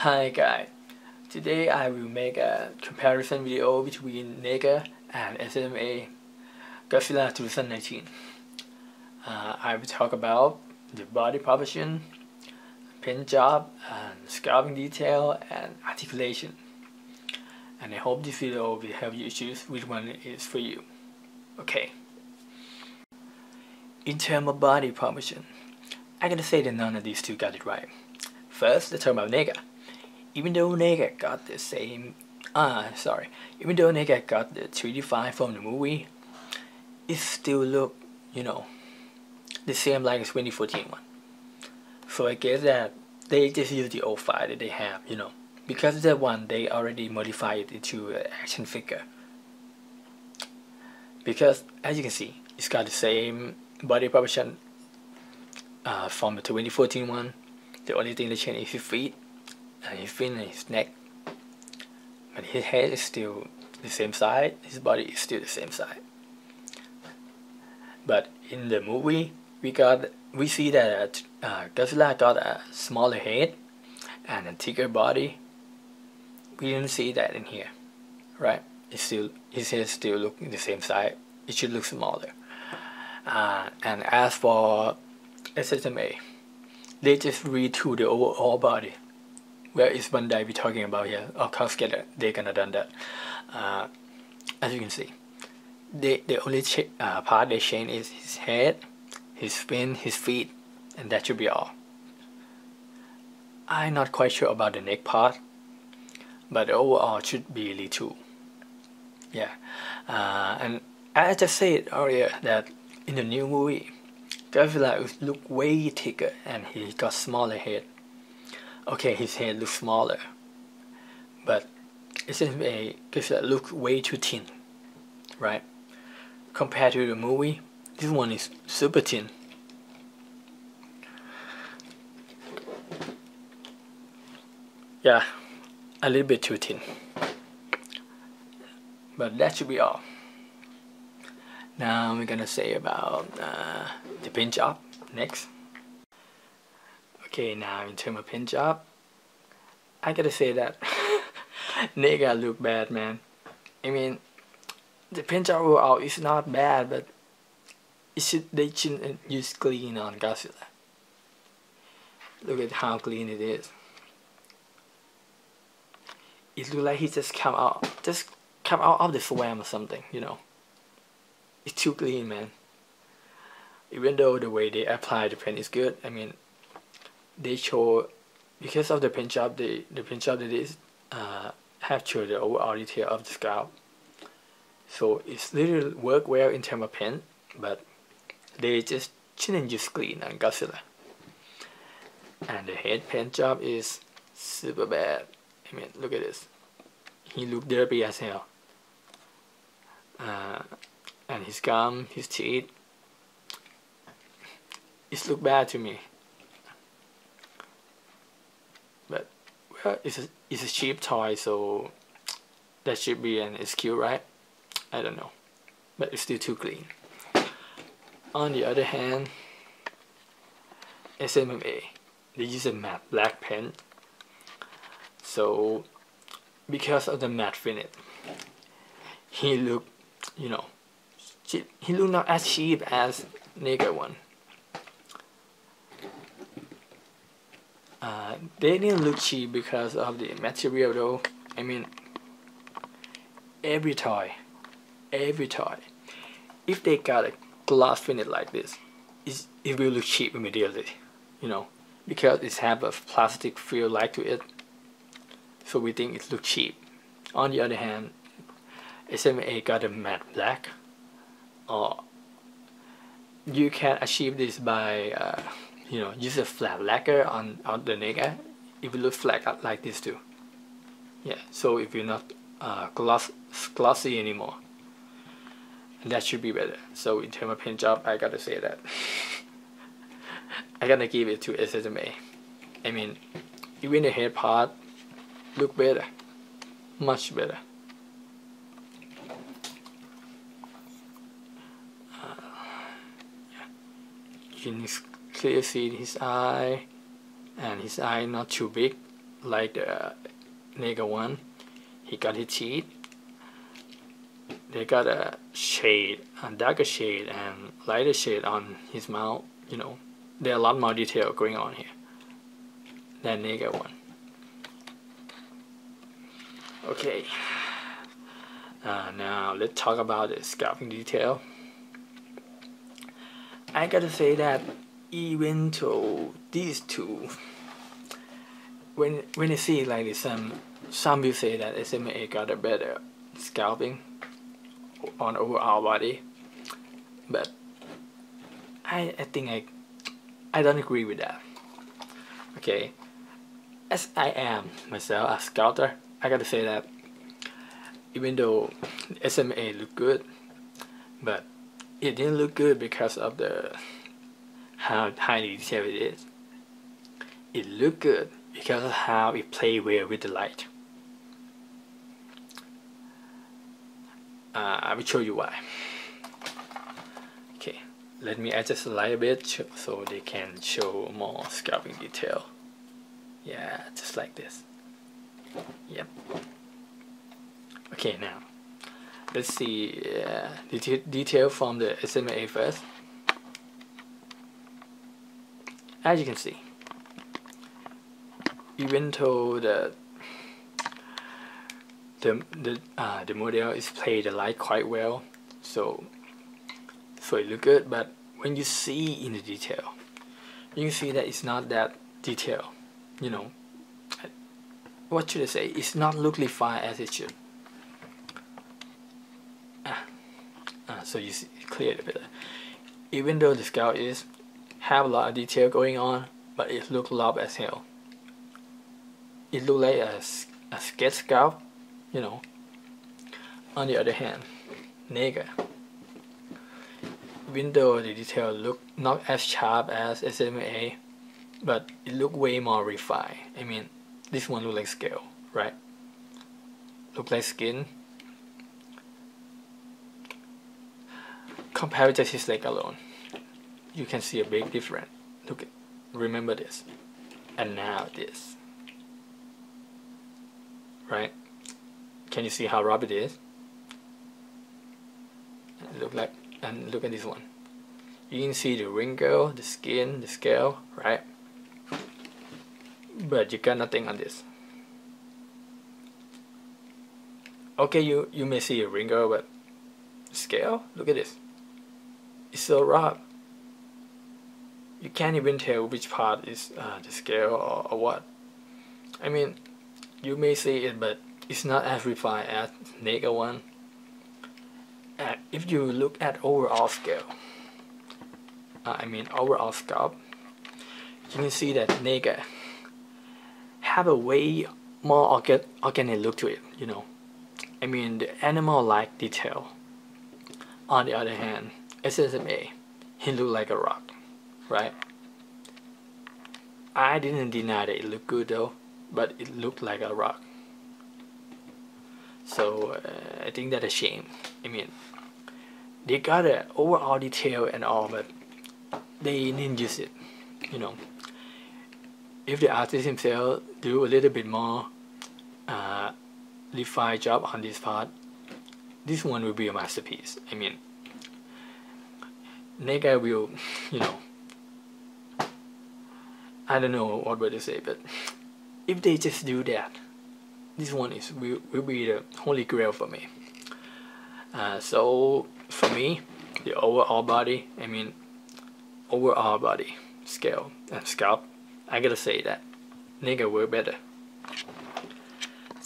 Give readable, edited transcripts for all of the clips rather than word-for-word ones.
Hi guys, today I will make a comparison video between NECA and S.H.MonsterArts Godzilla 2019. I will talk about the body proportion, paint job, and sculpting detail and articulation. And I hope this video will help you choose which one is for you. Okay. In terms of body proportion, I gotta say that none of these two got it right. First, let's talk about NECA. Even though NECA got the even though NECA got the 3D file from the movie, it still look, the same like the 2014 one. So I guess that they just use the old file that they have, because that one they already modified it into an action figure. Because as you can see, it's got the same body proportion from the 2014 one. The only thing that changed is his feet, and his fin and his neck. But his head is still the same size, his body is still the same size. But in the movie, we see that Godzilla got a smaller head and a thicker body. We didn't see that in here, right? His head still looking the same size. It should look smaller. And as for S.H.MonsterArts, they just retool the overall body. Where is Bandai we talking about here? Of course, they're gonna done that. As you can see, the only part they change is his head, his fin, his feet, and that should be all. I'm not quite sure about the neck part, but overall should be retooled. Yeah, and I just said earlier that in the new movie, Godzilla look way thicker and he got smaller head. Okay, his head looks smaller, but essentially Godzilla looks way too thin, right? Compared to the movie, this one is super thin. Yeah, a little bit too thin. But that should be all. Now we're gonna say about the paint job next. Okay, now in terms of paint job, I gotta say that NECA look bad, man. I mean, the paint job overall is not bad, but they shouldn't use clean on Godzilla. Look at how clean it is. It looks like he just come out of the swamp or something, It's too clean, man. Even though the way they apply the paint is good, I mean, they show, because of the paint job, the paint job that is have shown the overall detail of the scalp. So it's literally work well in terms of paint, but they just shouldn't use clean on Godzilla. And the head paint job is super bad. I mean, look at this. He look dirty as hell. And his gum, his teeth, it look bad to me. But well, it's a cheap toy, so that should be an excuse, right? I don't know, but it's still too clean. On the other hand, S.H.MonsterArts, they use a matte black pen, so because of the matte finish, he look, he look not as cheap as NECA one. They didn't look cheap because of the material though. I mean, every toy, if they got a glass finish like this, it will look cheap immediately, because it have a plastic feel like to it. So we think it looks cheap. On the other hand, S.H.MonsterArts got a matte black. You can achieve this by use a flat lacquer on the NECA. It will look flat like this too. Yeah, so if you're not glossy anymore, and that should be better. So in terms of paint job, I gotta say that I gotta give it to S.H.MonsterArts. I mean, even the head part look better, much better. You can clearly see his eye, and his eye not too big like the NECA one. He got his teeth. They got a shade, a darker shade and lighter shade on his mouth. You know, there are a lot more detail going on here than NECA one. Okay. Now let's talk about the scalping detail. I gotta say that even though these two, when I see it like this, some will say that SMA got a better scalping on overall body, but I think I don't agree with that. Okay, as I am myself a sculptor, I gotta say that even though SMA look good, but it didn't look good because of the how highly detailed it is. It looked good because of how it played well with the light. I will show you why. Okay, let me adjust the light a bit so they can show more scalping detail. Yeah, just like this. Yep. Okay, now let's see detail from the SMA first. As you can see, even though the model is played the light quite well, so it look good, but when you see in the detail, you can see that it's not that detailed. You know, what should I say? It's not look refined as it should. So you see it clearly better. Even though the scalp is have a lot of detail going on, but it look lob as hell. It look like a sketch scalp, you know. On the other hand, NECA, even though the detail look not as sharp as SMA, but it look way more refined. I mean, this one look like scale, right? Look like skin. Compared with just his leg alone, you can see a big difference. Look at, remember this, and now this, right? Can you see how rough it is? Look like, and look at this one. You can see the wrinkle, the skin, the scale, right? But you got nothing on this. Okay, you may see a wrinkle, but scale, look at this. It's so rough. You can't even tell which part is the scale or what. I mean, you may see it, but it's not as refined as NECA one. If you look at overall scale, I mean overall scalp, you can see that NECA have a way more organic look to it. You know, I mean the animal-like detail. On the other hand, SMA, he looked like a rock, right? I didn't deny that it looked good though, but it looked like a rock. So I think that's a shame. I mean, they got an overall detail and all, but they didn't use it. You know, if the artist himself do a little bit more refined job on this part, this one will be a masterpiece. I mean, NECA will, you know, I don't know what word to say, but if they just do that, this one will be the holy grail for me. So for me, the overall body, I mean overall body scale and scalp, I gotta say that NECA work better.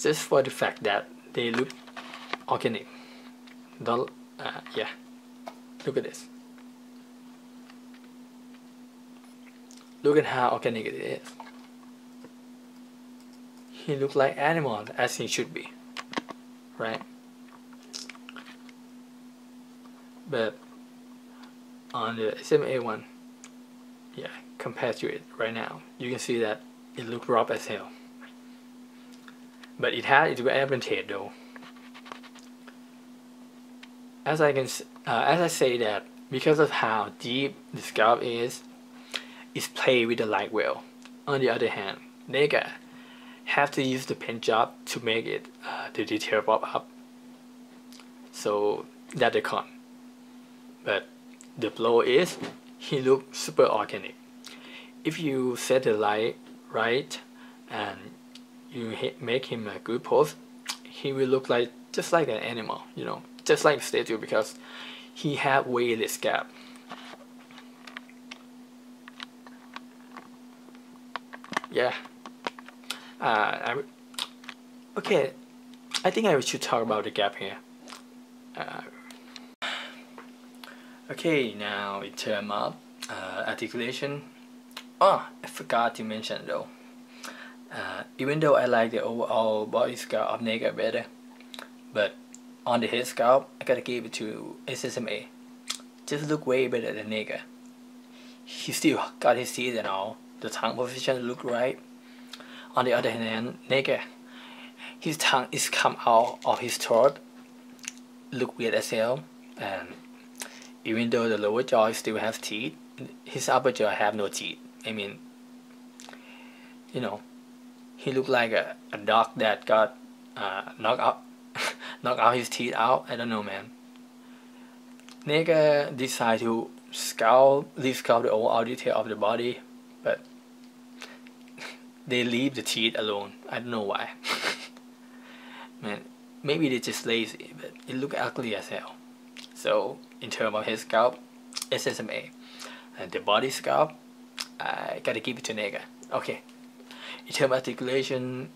Just for the fact that they look organic. Yeah, look at this. Look at how organic it is. He looks like animal as he should be, right? But on the SMA one, yeah, compared to it right now, you can see that it looks rough as hell. But it had its advantage though. As I say that, because of how deep the scalp is, it's played with the light well. On the other hand, NECA have to use the paint job to make it the detail pop up. So that's the con. But the pro is he looks super organic. If you set the light right and you make him a good pose, he will look like just like an animal, you know, just like a statue, because he have way less gap. Yeah. Okay, I think I should talk about the gap here. Okay, now in terms of articulation, I forgot to mention though. Even though I like the overall body sculpt of NECA better, but on the head sculpt, I gotta give it to S.H.MonsterArts. Just look way better than NECA. He still got his teeth and all. The tongue position look right. On the other hand, NECA, his tongue is come out of his throat, look weird as hell. And even though the lower jaw still has teeth, his upper jaw have no teeth. I mean, you know, he looked like a dog that got knocked out his teeth out. I don't know, man. NECA decided to leave the overall detail of the body, but they leave the teeth alone. I don't know why. Man, maybe they're just lazy, but it look ugly as hell. So in terms of head sculpt, S.H.MonsterArts. And the body sculpt, I gotta give it to NECA. Okay. In terms of articulation,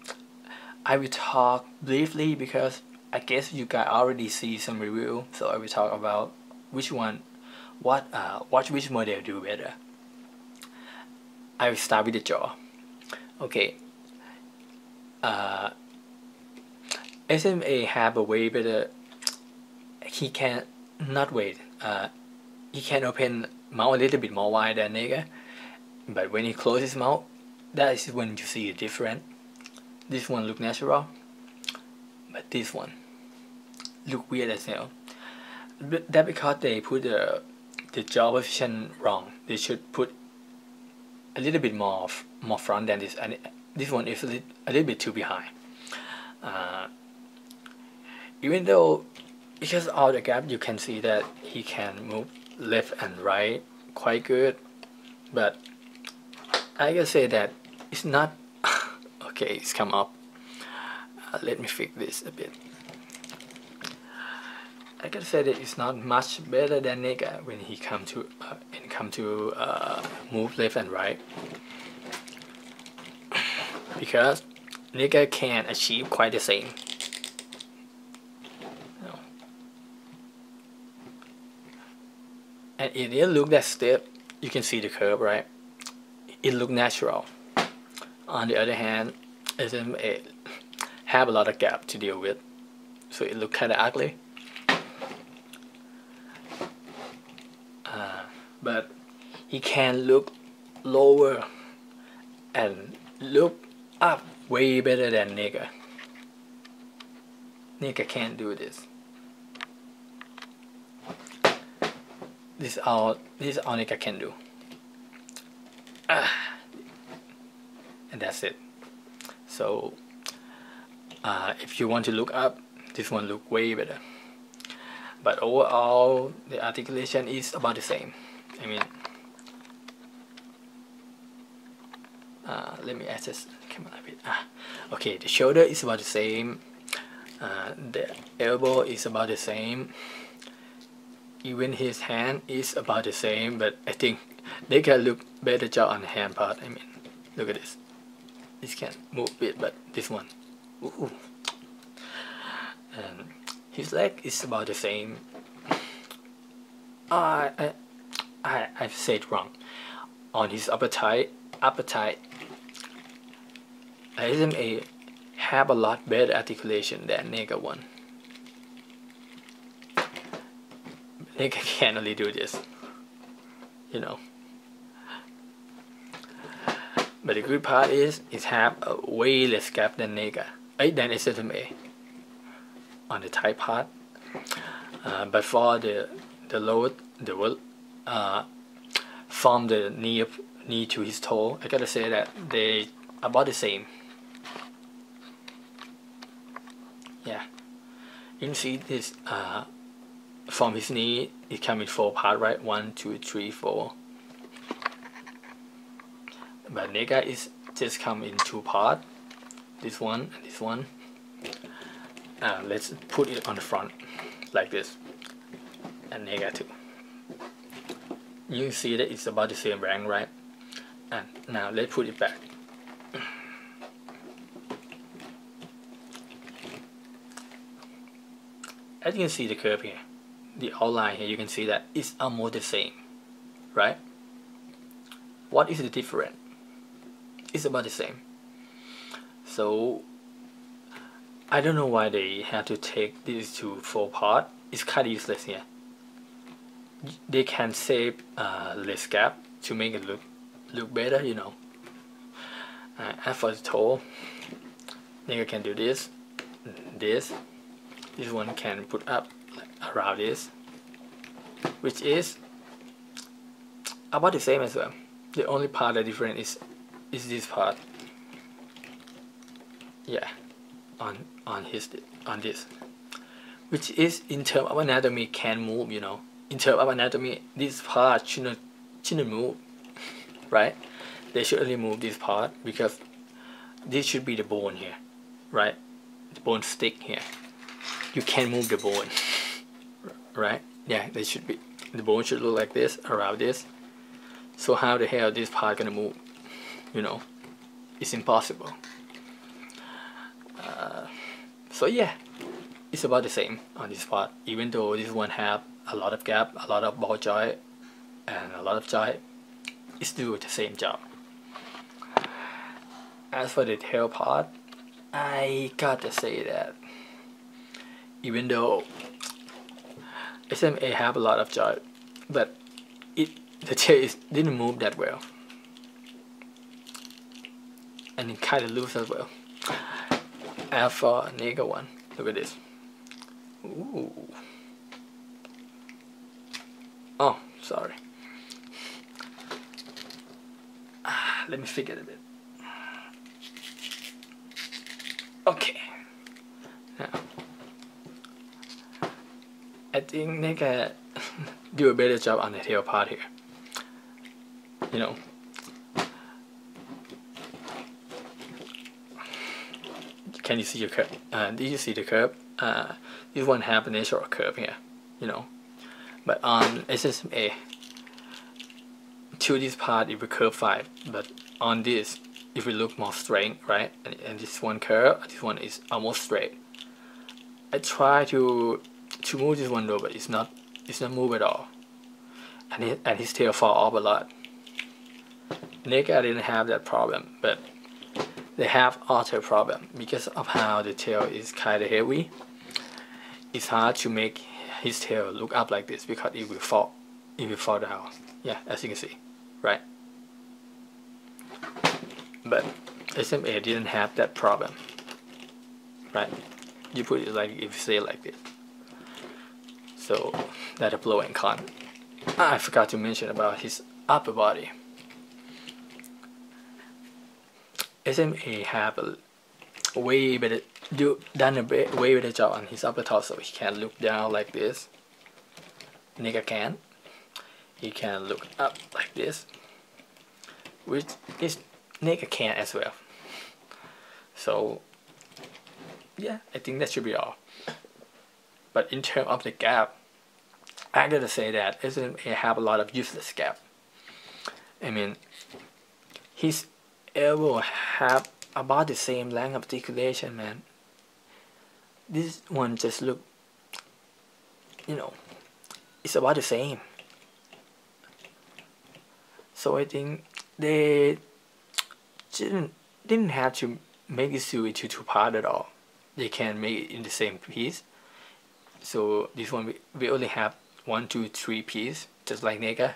I will talk briefly because I guess you guys already see some review. So I will talk about which one, which model do better. I will start with the jaw. Okay. S.H.MonsterArts have a way better. He can not wait. He can open mouth a little bit more wide than NECA, but when he closes his mouth, that is when you see the difference. This one look natural, but this one look weird as hell. That because they put the jaw position wrong. They should put a little bit more front than this, and this one is a little bit too behind. Even though because of the gap, you can see that he can move left and right quite good, but I can say that it's not okay. It's come up. Let me fix this a bit. I can say that it's not much better than NECA when he come to move left and right, because NECA can achieve quite the same. And it didn't look that stiff. You can see the curve, right? It looked natural. On the other hand, it have a lot of gap to deal with, so it looked kind of ugly. But he can look lower and look up way better than NECA. NECA can't do this. This is all NECA can do. And that's it. So if you want to look up, this one look way better. But overall, the articulation is about the same. I mean, let me adjust the camera a bit. Okay, the shoulder is about the same. The elbow is about the same. Even his hand is about the same, but I think they can look better job on the hand part. I mean, look at this. This can move a bit, but this one, ooh. And his leg is about the same. I said it wrong. On his upper thigh, S.H.MonsterArts have a lot better articulation than NECA one. NECA can't only do this, you know. But the good part is it have a way less gap than NECA, than S.H.MonsterArts on the thigh part. But for the lower, from the knee to his toe, I gotta say that they about the same. Yeah, you can see this from his knee it comes in 4 parts, right? 1, 2, 3, 4. But NECA is just come in 2 parts. This one and this one. Let's put it on the front like this, and NECA too. You see that it's about the same rank, right? And now let's put it back. As you can see the curve here, the outline here, you can see that it's almost the same, right? What is the difference? It's about the same. So I don't know why they have to take these to 4 parts. It's kind of useless here. They can save less gap to make it look better, you know. As for the toe, NECA can do this. This one can put up like around this, which is about the same as well. The only part that different is this part. Yeah, on this, which is in terms of anatomy can move, you know. In terms of anatomy, this part shouldn't move, right? They should only move this part because this should be the bone here, right? The bone stick here. You can't move the bone, right? Yeah, they should be. The bone should look like this, around this. So how the hell this part gonna move? You know, it's impossible. So yeah, it's about the same on this part. Even though this one have a lot of gap, a lot of ball joint, and a lot of joint, it's still the same job. As for the tail part, I gotta say that even though S.H.MonsterArts have a lot of joint, but the tail didn't move that well, and it kind of loose as well. As for NECA one, look at this. Ooh. Oh, sorry. Let me fix it a bit. Okay. Now, I think NECA do a better job on the tail part here. You know. Can you see your curve? Do you see the curve? This one have a natural curve here, you know. But on S.H.MonsterArts, to this part it will curve 5, but on this it will look more straight, right? And this one curve, this one is almost straight. I try to move this one though, but it's not move at all, and his tail fall off a lot. NECA didn't have that problem, but they have other problem because of how the tail is kind of heavy. It's hard to make his tail look up like this because it will fall down. Yeah, as you can see, right? But S.H.MonsterArts didn't have that problem, right? You put it like, if you say it like this. So that's a pro and con. I forgot to mention about his upper body. S.H.MonsterArts have a way better done a way better job on his upper torso. He can look down like this. NECA can. He can look up like this, which is NECA can as well. So yeah, I think that should be all. But in terms of the gap, I gotta say that S.H.MonsterArts have a lot of useless gap. I mean, his elbow have about the same length of articulation, man. This one just look, you know, it's about the same. So I think they didn't have to make this suit into 2 parts at all. They can make it in the same piece. So this one we only have 1, 2, 3 pieces, just like NECA.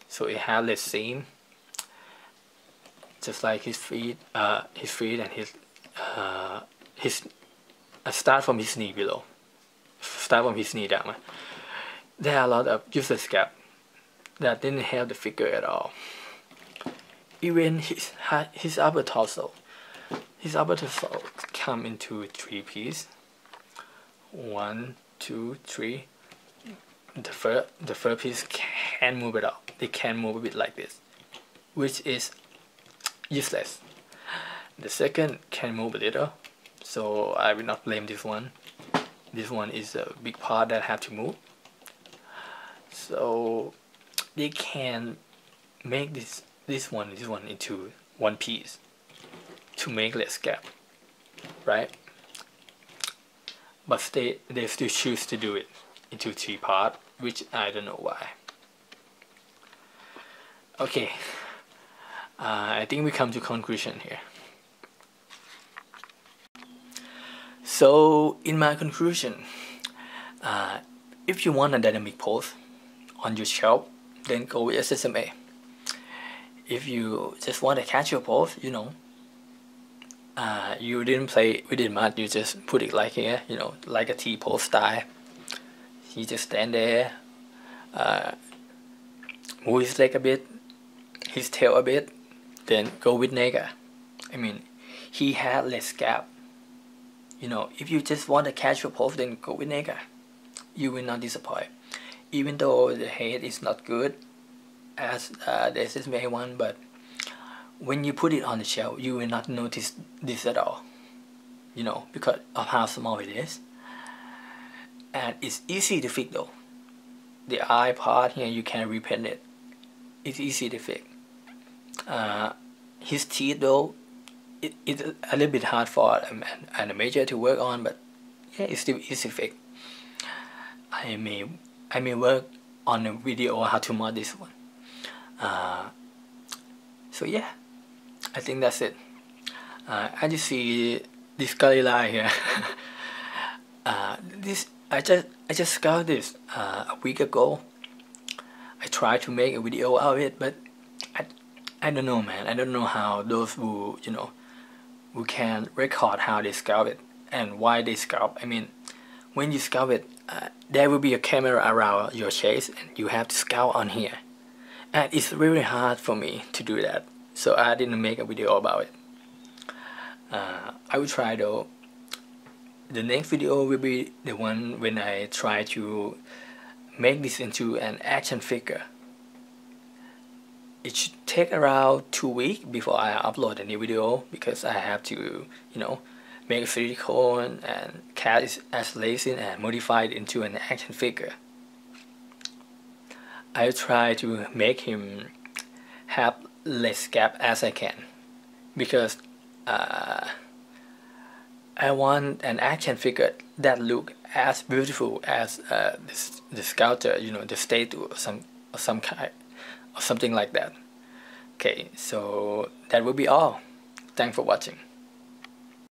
So it has the same. Just like his feet and his start from his knee below, start from his knee down. There are a lot of useless gap that didn't have the figure at all. Even his upper torso come into 3 pieces, 1, 2, 3. The first piece can move it up. They can move it like this, which is useless. The second can move a little, so I will not blame this one. This one is a big part that have to move. So they can make this one into one piece to make less gap, right? But they still choose to do it into 3 parts, which I don't know why. Okay, I think we come to conclusion here. So in my conclusion, if you want a dynamic pose on your shelf, then go with SSMA. If you just want a casual pose, you know, you didn't play with it much, you just put it like here, you know, like a T-pose style. He just stand there, move his leg a bit, his tail a bit, then go with NECA. I mean, he had less gap. You know, if you just want a casual pose, then go with NECA. You will not disappoint. Even though the head is not good as the SSMA one, but when you put it on the shelf, you will not notice this at all. You know, because of how small it is. And it's easy to fix though. The eye part here, you can repaint it. It's easy to fix. His teeth though, it's a little bit hard for an animator to work on, but yeah, it's still easy to fix. I may work on a video on how to mod this one. So yeah, I think that's it. I just see this Godzilla here. I just scout this a week ago. I tried to make a video out of it, but I don't know, man. I don't know how those who, you know, who can record how they scout it and why they scout. I mean, when you scout it, there will be a camera around your chest and you have to scout on here, and it's really hard for me to do that, so I didn't make a video about it. I will try though. The next video will be the one when I try to make this into an action figure. It should take around 2 weeks before I upload a new video, because I have to, you know, make a silicone and cast it as resin and modify it into an action figure. I try to make him have less gap as I can, because I want an action figure that look as beautiful as the sculptor, you know, the statue or some kind or something like that. Okay, so that will be all. Thanks for watching.